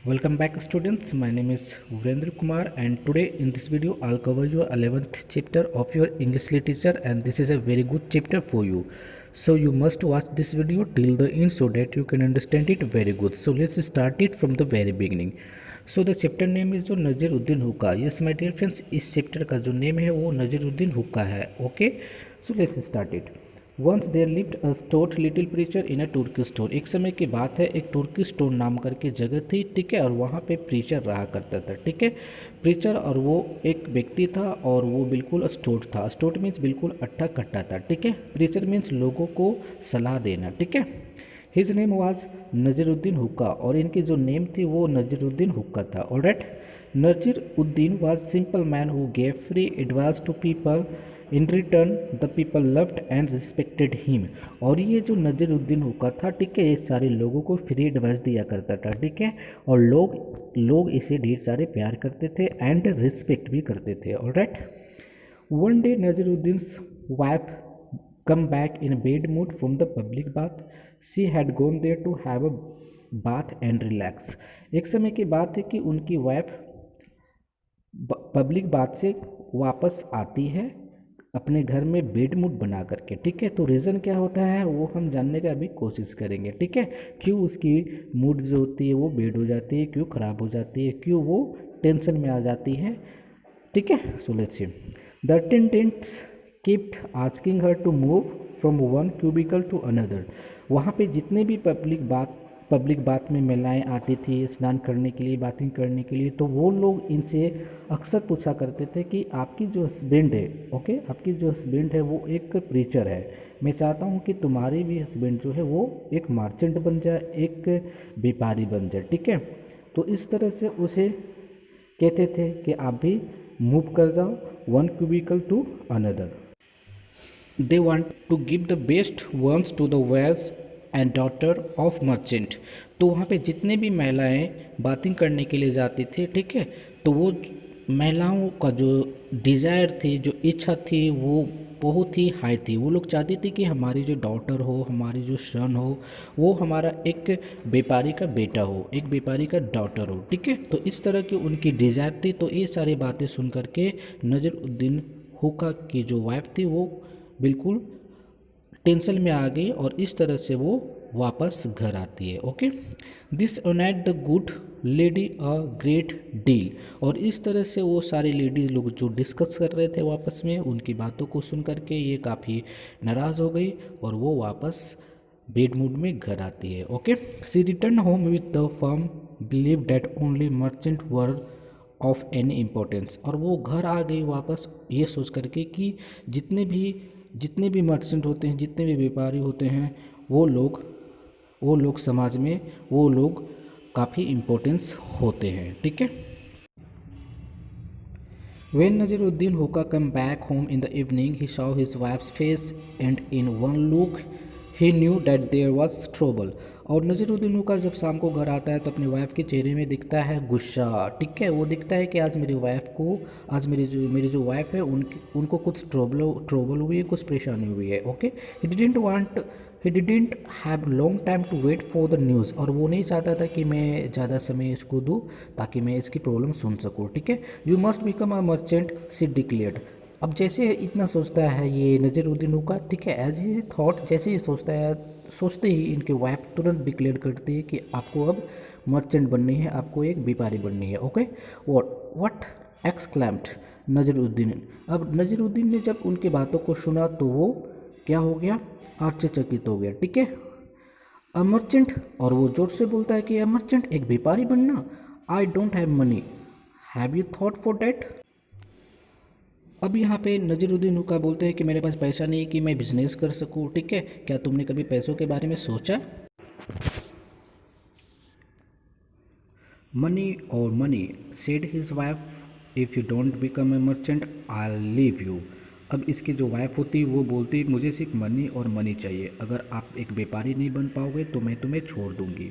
Welcome back students, my name is Virendra Kumar and today in this video I'll cover your 11th chapter of your English literature and this is a very good chapter for you. So you must watch this video till the end so that you can understand it very good. So let's start it from the very beginning. So the chapter name is जो नज़ीरुद्दीन हुक्का. Yes my dear friends, इस chapter का जो name है वो नज़ीरुद्दीन हुक्का है. Okay, so let's start it. Once there lived a stout little preacher in a Turkey store. एक समय की बात है, एक तुर्की स्टोर नाम करके जगह थी, ठीक है, और वहाँ पे प्रीचर रहा करता था, ठीक है. प्रीचर और वो एक व्यक्ति था और वो बिल्कुल स्टोट था. स्टोट मीन्स बिल्कुल अट्ठा कट्टा था, ठीक है. प्रीचर मीन्स लोगों को सलाह देना, ठीक है. हिज नेम वाज नज़ीरुद्दीन हुक्का और इनकी जो नेम थी वो नज़ीरुद्दीन हुक्का था. Alright. Nasiruddin was simple man who gave free advice to people. In return the people loved and respected him. और ये जो नज़ीरुद्दीन हुक्का था, ठीक है, ये सारे लोगों को फ्री एडवाइस दिया करता था, ठीक है, और लोग इसे ढेर सारे प्यार करते थे एंड रिस्पेक्ट भी करते थे. Alright. One day Nasiruddin's wife come back in a bad mood from the public bath. She had gone there to have a bath and relax. एक समय की बात है कि उनकी वाइफ पब्लिक बात से वापस आती है अपने घर में बेड मूड बना करके, ठीक है. तो रीज़न क्या होता है वो हम जानने का अभी कोशिश करेंगे, ठीक है. क्यों उसकी मूड जो होती है वो बेड हो जाती है, क्यों ख़राब हो जाती है, क्यों वो टेंशन में आ जाती है, ठीक है. So let's see. The attendants kept asking her to move from one cubicle to another. वहाँ पे जितने भी पब्लिक बात में महिलाएं आती थी स्नान करने के लिए, बाथिंग करने के लिए, तो वो लोग इनसे अक्सर पूछा करते थे कि आपकी जो हस्बैंड है, ओके, आपकी जो हस्बैंड है वो एक प्रीचर है, मैं चाहता हूँ कि तुम्हारी भी हस्बैंड जो है वो एक मार्चेंट बन जाए, एक व्यापारी बन जाए, ठीक है. तो इस तरह से उसे कहते थे कि आप भी मूव कर जाओ one cubicle to another. They want to give the best ones to the wives and daughter of merchant. तो वहाँ पे जितने भी महिलाएं बातिंग करने के लिए जाती थी, ठीक है, तो वो महिलाओं का जो डिज़ायर थी, जो इच्छा थी, वो बहुत ही हाई थी. वो लोग चाहती थी कि हमारी जो डॉटर हो, हमारी जो सन हो, वो हमारा एक व्यापारी का बेटा हो, एक व्यापारी का डॉटर हो, ठीक है. तो इस तरह की उनकी डिज़ायर थी. तो ये सारी बातें सुन करके नज़ीरुद्दीन हुक्का की जो वाइफ थी वो बिल्कुल टेंशन में आ गई और इस तरह से वो वापस घर आती है. Okay. This annoyed the good lady a great deal. और इस तरह से वो सारी लेडीज लोग जो डिस्कस कर रहे थे वापस में, उनकी बातों को सुन करके ये काफ़ी नाराज़ हो गई और वो वापस बेड मूड में घर आती है. Okay. She return home with the firm believe that only merchant were of any importance. और वो घर आ गई वापस ये सोच करके कि जितने भी मर्चेंट होते हैं, जितने भी व्यापारी होते हैं, वो लोग समाज में वो लोग काफ़ी इम्पोर्टेंस होते हैं, ठीक है. When Naziruddin Hoka came back home in the evening, he saw his wife's face and in one look he knew that there was trouble. और नज़ीरुद्दीन हुक्का जब शाम को घर आता है तो अपनी वाइफ के चेहरे में दिखता है गुस्सा, ठीक है. वो दिखता है कि आज मेरी जो वाइफ है उनको कुछ ट्रबल हुई है, कुछ परेशानी हुई है. Okay. He didn't have long time to wait for the news. और वो नहीं चाहता था कि मैं ज़्यादा समय इसको दूँ ताकि मैं इसकी प्रॉब्लम सुन सकूँ, ठीक है. You must become a merchant, she declared. अब जैसे इतना सोचता है ये नज़ीरुद्दीन हुक्का, ठीक है, एज ही थॉट, जैसे ही सोचते ही इनके वाइफ तुरंत डिक्लेयर करती है कि आपको अब मर्चेंट बननी है, आपको एक व्यापारी बननी है. ओके. What exclaimed Nasiruddin. अब नज़ीरुद्दीन ने जब उनकी बातों को सुना तो वो क्या हो गया, आश्चर्यचकित हो गया, ठीक है. A merchant. और वो जोर से बोलता है कि अ मर्चेंट, एक व्यापारी बनना. I don't have money, have you thought for that. अब यहाँ पे नज़ीरुद्दीन हुक्का बोलते हैं कि मेरे पास पैसा नहीं कि मैं बिजनेस कर सकूँ, ठीक है, क्या तुमने कभी पैसों के बारे में सोचा. Money said his wife, if you don't become a merchant I leave you. अब इसकी जो वाइफ होती वो बोलती मुझे सिर्फ मनी चाहिए, अगर आप एक व्यापारी नहीं बन पाओगे तो मैं तुम्हें छोड़ दूंगी.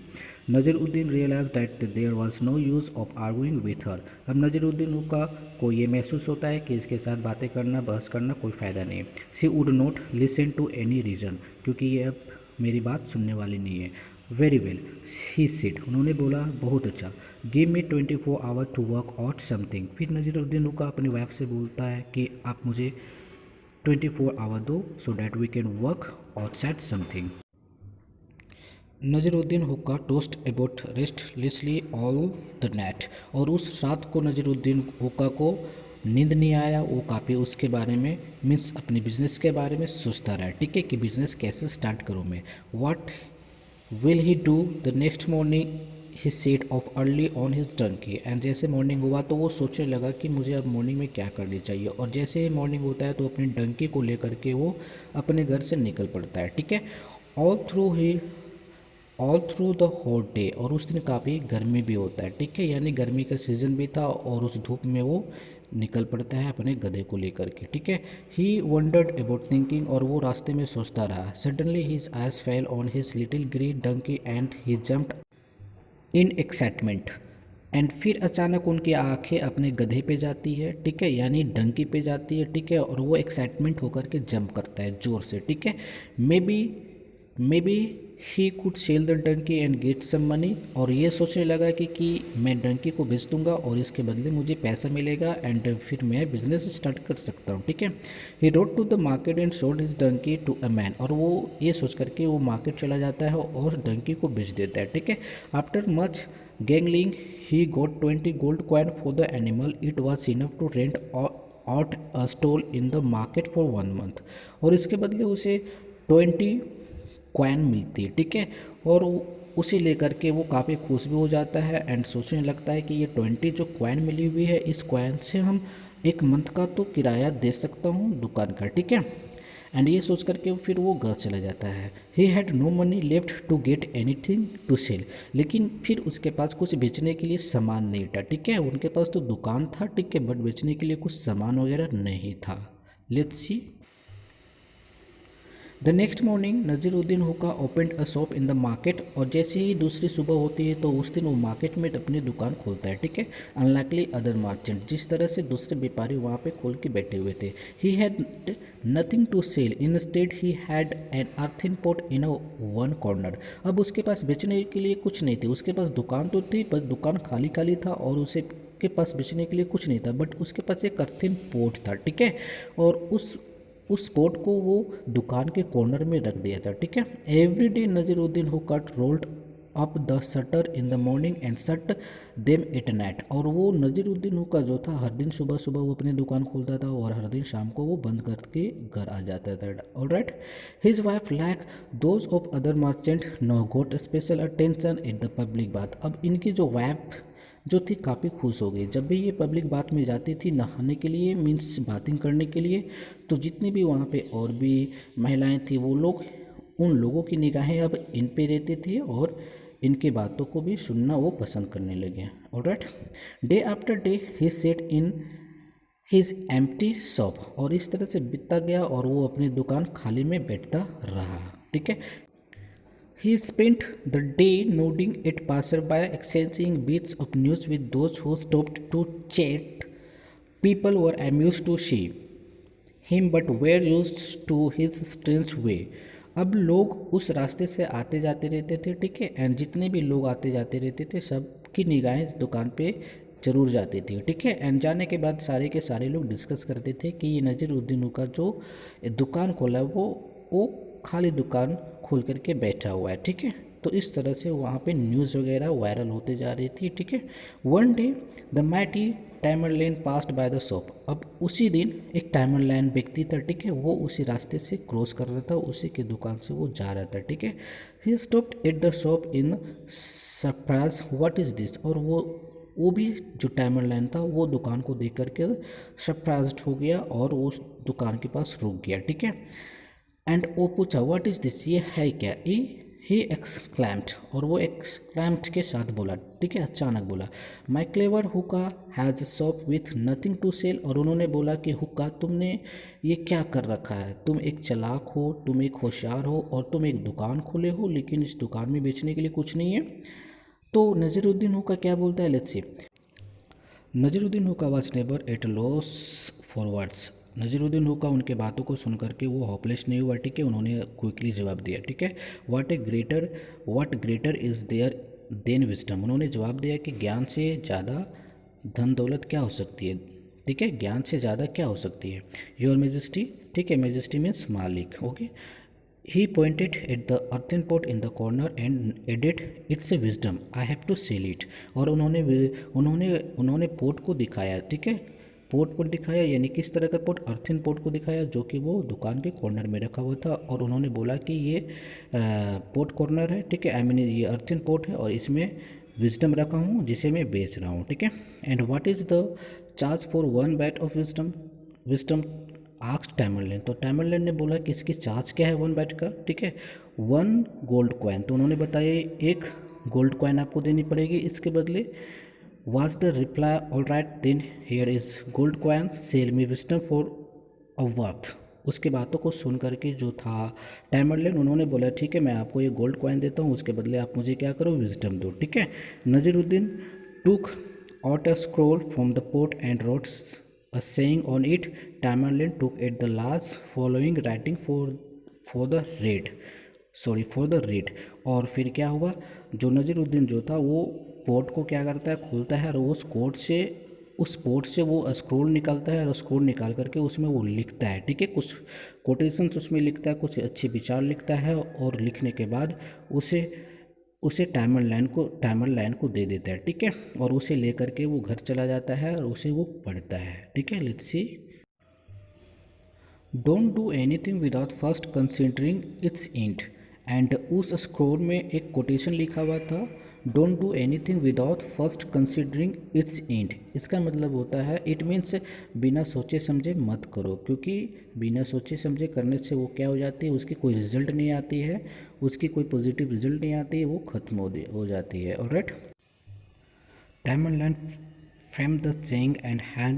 Nasiruddin realised that there was no use of arguing with her. अब नज़ीरुद्दीन हुक्का को ये महसूस होता है कि इसके साथ बातें करना, बहस करना कोई फ़ायदा नहीं. She would not listen to any reason, क्योंकि ये अब मेरी बात सुनने वाली नहीं है. वेरी वेल, ही सेड, उन्होंने बोला बहुत अच्छा। Give me 24 hour to work out something. फिर नज़ीरुद्दीन हुक्का अपनी वाइफ से बोलता है कि आप मुझे 24 आवर दो so that we can work outside something. Nasiruddin हुक्का tossed about restlessly all the night. और उस रात को नज़ीरुद्दीन हुक्का को नींद नहीं आया, वो काफ़ी उसके बारे में मीन्स अपने बिजनेस के बारे में सोचता रहा, ठीक है, कि बिज़नेस कैसे स्टार्ट करूँ मैं। What will he do the next morning he set off early on his donkey. And जैसे मॉर्निंग हुआ तो वो सोचने लगा कि मुझे अब मॉर्निंग में क्या करनी चाहिए। और जैसे ही मॉर्निंग होता है तो अपनी डंकी को लेकर के वो अपने घर से निकल पड़ता है, ठीक है। All through he all through the hot day, और उस दिन काफ़ी गर्मी भी होता है, ठीक है, यानी गर्मी का सीज़न भी था और उस धूप में वो निकल पड़ता है अपने गधे को लेकर के, ठीक है। ही वंडर्ड अबाउट थिंकिंग, और वो रास्ते में सोचता रहा। Suddenly his eyes fell on his little green donkey and he jumped in excitement. And फिर अचानक उनकी आंखें अपने गधे पे जाती है, ठीक है, यानी डंकी पे जाती है, ठीक है, और वो एक्साइटमेंट होकर के जंप करता है ज़ोर से, ठीक है। Maybe he could sell the donkey and get some money, और ये सोचने लगा कि मैं डंकी को बेच दूंगा और इसके बदले मुझे पैसा मिलेगा एंड फिर मैं बिजनेस स्टार्ट कर सकता हूँ, ठीक है। He rode to the market and sold his donkey to a man, और वो ये सोच करके वो मार्केट चला जाता है और डंकी को बेच देता है, ठीक है। After much haggling he got 20 gold coin for the animal. It was enough to rent out a stall in the market for 1 month, और इसके बदले उसे 20 कॉइन मिलती है, ठीक है। और उसे लेकर के वो काफ़ी खुश भी हो जाता है एंड सोचने लगता है कि ये 20 जो कॉइन मिली हुई है, इस कॉइन से हम 1 मंथ का तो किराया दे सकता हूँ दुकान का, ठीक है। एंड ये सोच करके फिर वो घर चला जाता है। He had no money left to get anything to sell, लेकिन फिर उसके पास कुछ बेचने के लिए सामान नहीं था, ठीक है। उनके पास तो दुकान था, ठीक है, बट बेचने के लिए कुछ सामान वगैरह नहीं था। Let's see. The next morning Nasiruddin हुक्का opened a shop in the market, और जैसे ही दूसरी सुबह होती है तो उस दिन वो मार्केट में अपनी दुकान खोलता है, ठीक है। अनलाइकली अदर मर्चेंट, जिस तरह से दूसरे व्यापारी वहाँ पे खोल के बैठे हुए थे। He had nothing to sell, instead he had an earthen pot in a one corner. अब उसके पास बेचने के लिए कुछ नहीं थे, उसके पास दुकान तो थी पर दुकान खाली खाली था और उसे के पास बेचने के लिए कुछ नहीं था, बट उसके पास एक अर्थिन पोट था, ठीक है। और उस पोट को वो दुकान के कॉर्नर में रख दिया था, ठीक है। एवरी डे नज़ीरुद्दीन हुक्का rolled up the shutter in the morning and shut them at night, और वो नज़ीरुद्दीन हुक्का जो था हर दिन सुबह सुबह वो अपनी दुकान खोलता था और हर दिन शाम को वो बंद करके घर आ जाता था। Alright, his wife like those of other merchant no got special attention at the public bath. अब इनकी जो वाइफ जो थी काफ़ी खुश हो गई। जब भी ये पब्लिक बाथ में जाती थी नहाने के लिए, मीन्स बाथिंग करने के लिए, तो जितनी भी वहाँ पे और भी महिलाएं थी वो लोग, उन लोगों की निगाहें अब इन पे रहती थी और इनकी बातों को भी सुनना वो पसंद करने लगे। Alright, day after day he set in his empty shop, और इस तरह से बीतता गया और वो अपनी दुकान खाली में बैठता रहा, ठीक है। He spent the day nodding at passerby, exchanging bits of news with those who stopped to chat. People were amused to see him but were used to his strange way. अब लोग उस रास्ते से आते जाते रहते थे, ठीक है, एंड जितने भी लोग आते जाते रहते थे सबकी निगाहें इस दुकान पे जरूर जाती थी, ठीक है। एंड जाने के बाद सारे के सारे लोग डिस्कस करते थे कि ये नज़ीरुद्दीन का जो दुकान खोला वो खाली दुकान खोल करके बैठा हुआ है, ठीक है। तो इस तरह से वहाँ पे न्यूज़ वगैरह वायरल होते जा रही थी, ठीक है। One day the mighty Tamerlane passed by the shop. अब उसी दिन एक टाइमरलैन व्यक्ति था, ठीक है, वो उसी रास्ते से क्रॉस कर रहा था, उसी की दुकान से वो जा रहा था, ठीक है। He stopped at the shop in surprise, what is this, और वो भी जो टाइमरलैन था वो दुकान को देख करके सरप्राइज्ड हो गया और वो उस दुकान के पास रुक गया, ठीक है। एंड वो पूछा व्हाट इज़ दिस, ये है क्या, ही एक्सक्लैम्ड, और वो एक्सक्लैम्ड के साथ बोला, ठीक है, अचानक बोला, माई क्लेवर हुक्का has shop with nothing to sell, और उन्होंने बोला कि हुक्का तुमने ये क्या कर रखा है, तुम एक चालाक हो, तुम एक होशियार हो और तुम एक दुकान खोले हो लेकिन इस दुकान में बेचने के लिए कुछ नहीं है। तो नज़ीरुद्दीन हुक्का क्या बोलता है, लेट्स सी। नज़ीरुद्दीन हुक्का was never at loss for words. Nasiruddin हुक्का उनके बातों को सुन करके वो होपलेस नहीं हुआ, ठीक है, उन्होंने क्विकली जवाब दिया, ठीक है। What greater is there than wisdom, उन्होंने जवाब दिया कि ज्ञान से ज़्यादा धन दौलत क्या हो सकती है, ठीक है, ज्ञान से ज़्यादा क्या हो सकती है। योर मेजेस्टी, ठीक है, मेजेस्टी मीन्स मालिक, okay. He pointed at the earthen pot in the corner and added it's a wisdom I have to sell it, और उन्होंने पोट को दिखाया, ठीक है, पोट को दिखाया, यानी किस तरह का पोट, अर्थिन पोट को दिखाया जो कि वो दुकान के कॉर्नर में रखा हुआ था, और उन्होंने बोला कि ये पोट कॉर्नर है, ठीक है, आई मीन ये अर्थिन पोट है और इसमें विजडम रखा हूँ जिसे मैं बेच रहा हूँ, ठीक है। And what is the charge for one bit of wisdom, wisdom asked Tamerlane, तो टैमरलैंड ने बोला कि इसकी चार्ज क्या है वन बैट का, ठीक है, 1 गोल्ड कॉइन, तो उन्होंने बताया एक गोल्ड कॉइन आपको देनी पड़ेगी इसके बदले। Was the reply all right then here is gold coin sell me wisdom for a worth। उसके बातों को सुन करके जो था टैमरलैंड, उन्होंने बोला ठीक है मैं आपको ये गोल्ड कॉइन देता हूँ, उसके बदले आप मुझे क्या करो, विजडम दो, ठीक है। Nasiruddin took out a scroll from the pot and wrote a saying on it, Tamerlane took at the last following writing for the read, और फिर क्या हुआ, जो नज़रुद्दीन जो था वो पोर्ट को क्या करता है, खोलता है और उस पोर्ट से वो स्क्रोल निकालता है और स्क्रोल निकाल करके उसमें वो लिखता है, ठीक है, कुछ कोटेशंस उसमें लिखता है, कुछ अच्छे विचार लिखता है, और लिखने के बाद उसे टैमरलैंड को दे देता है, ठीक है, और उसे लेकर के वो घर चला जाता है और उसे वो पढ़ता है, ठीक है। Let's C, don't do anything without first considering it's and, and उस स्क्रोल में एक कोटेशन लिखा हुआ था, don't do anything without first considering it's and, इसका मतलब होता है इट मीन्स बिना सोचे समझे मत करो, क्योंकि बिना सोचे समझे करने से वो क्या हो जाती है, उसकी कोई रिजल्ट नहीं आती है, उसकी कोई पॉजिटिव रिजल्ट नहीं आती है, वो ख़त्म हो जाती है। Alright, Tamerlane framed the saying and hung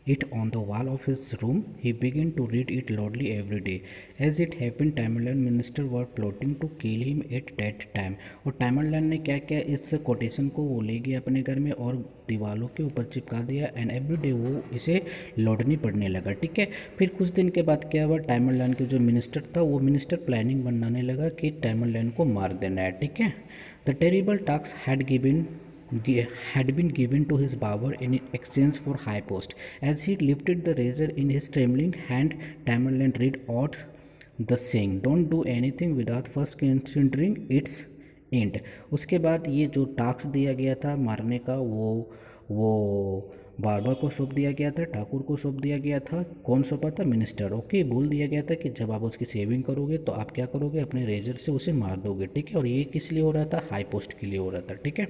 it on the wall of his room. He began to read it loudly every day. As it happened, Tamerlan minister were plotting to kill him at that time. और टैमरलैंड ने क्या किया, इस quotation को वो ले गया अपने घर में और दीवारों के ऊपर चिपका दिया, एंड एवरी डे वो इसे लौटनी पड़ने लगा, ठीक है। फिर कुछ दिन के बाद क्या हुआ, टैमरलैंड के जो मिनिस्टर था वो मिनिस्टर प्लानिंग बनाने लगा कि टैमरलैंड को मार देना है, ठीक है। The terrible task had been given to his barber in exchange for high post. As he lifted the razor in his trembling hand, Tamerlane read out the saying, "Don't do anything without first considering its end." उसके बाद ये जो task दिया गया था मारने का, वो बार्बर को सौंप दिया गया था, ठाकुर को सौंप दिया गया था, कौन सौंपा था, मिनिस्टर, ओके। बोल दिया गया था कि जब आप उसकी सेविंग करोगे तो आप क्या करोगे, अपने रेजर से उसे मार दोगे, ठीक है। और ये किस लिए हो रहा था, हाई पोस्ट के लिए हो रहा था, ठीक है।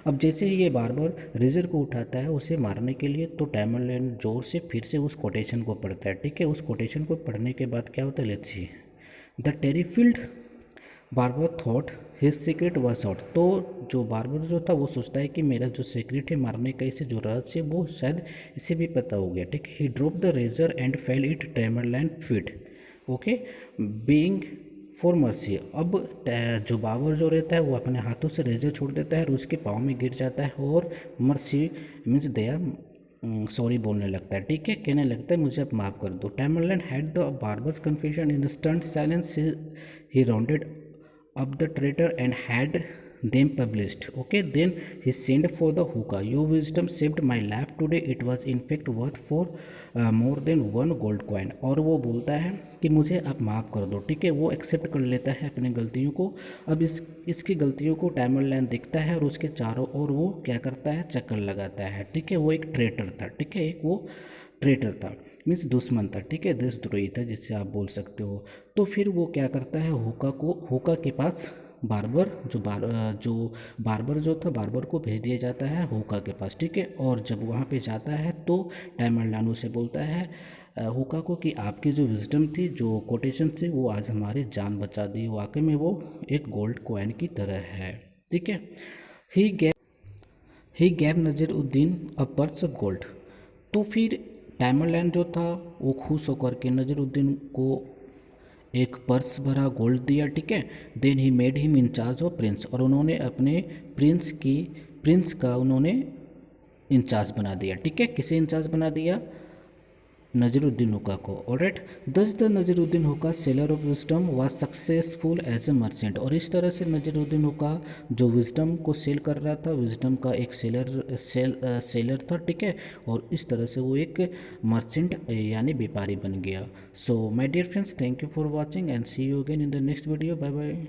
अब जैसे ही ये बार्बर रेजर को उठाता है उसे मारने के लिए, तो टैमरलैंड जोर से फिर से उस कोटेशन को पढ़ता है, ठीक है। उस कोटेशन को पढ़ने के बाद क्या होता है, let's see, the terrified barber thought his secret was out, तो जो बार्बर जो था वो सोचता है कि मेरा जो सीक्रेट है मारने का, इसे जो रहस्य है वो शायद इसे भी पता हो गया, ठीक है। He drop the razor and fell at Tamerlane feet, okay, begging for mercy. अब जो बाबर जो रहता है वो अपने हाथों से रेजर छोड़ देता है और उसके पाँव में गिर जाता है और मर्सी मीन्स दया सॉरी बोलने लगता है, ठीक है, कहने लगता है मुझे अब माफ़ कर दो। Tamerlane had the barber's confusion in stunned silence, he rounded up the traitor and had them published, okay. Then he sent for the hookah. Your wisdom saved my life today. It was in fact worth for more than 1 gold coin। और वो बोलता है कि मुझे आप माफ़ कर दो, ठीक है। वो एक्सेप्ट कर लेता है अपनी गलतियों को। अब इसकी गलतियों को टैमरलैंड दिखता है और उसके चारों ओर वो क्या करता है, चक्कर लगाता है, ठीक है। वो एक ट्रेटर था, ठीक है, एक वो ट्रेटर था, मीन्स दुश्मन था, ठीक है, देशद्रोही था जिससे आप बोल सकते हो। तो फिर वो क्या करता है, हुक्का के पास बार्बर जो था बार्बर को भेज दिया जाता है हुक्का के पास, ठीक है। और जब वहाँ पे जाता है तो टैमरलैंड उसे बोलता है हुक्का को कि आपकी जो विजडम थी, जो कोटेशन थी, वो आज हमारी जान बचा दी, वाकई में वो एक गोल्ड कॉइन की तरह है, ठीक है। He gave Nasiruddin a purse of gold, तो फिर टैमरलैंड जो था वो खुश होकर के नज़रुद्दीन को एक पर्स भरा गोल्ड दिया, ठीक है। Then he made him in charge of prince, और उन्होंने अपने प्रिंस का उन्होंने इंचार्ज बना दिया, ठीक है। किसे इंचार्ज बना दिया, नजरुद्दीन हुक्का को। ऑलराइट, दस द नजरुद्दीन हुक्का seller of wisdom was successful as a merchant. और इस तरह से नजरुद्दीन हुक्का जो विजडम को सेल कर रहा था, विजडम का एक सेलर था, ठीक है, और इस तरह से वो एक मर्चेंट यानी व्यापारी बन गया। So my dear friends, thank you for watching and see you again in the next video. Bye bye.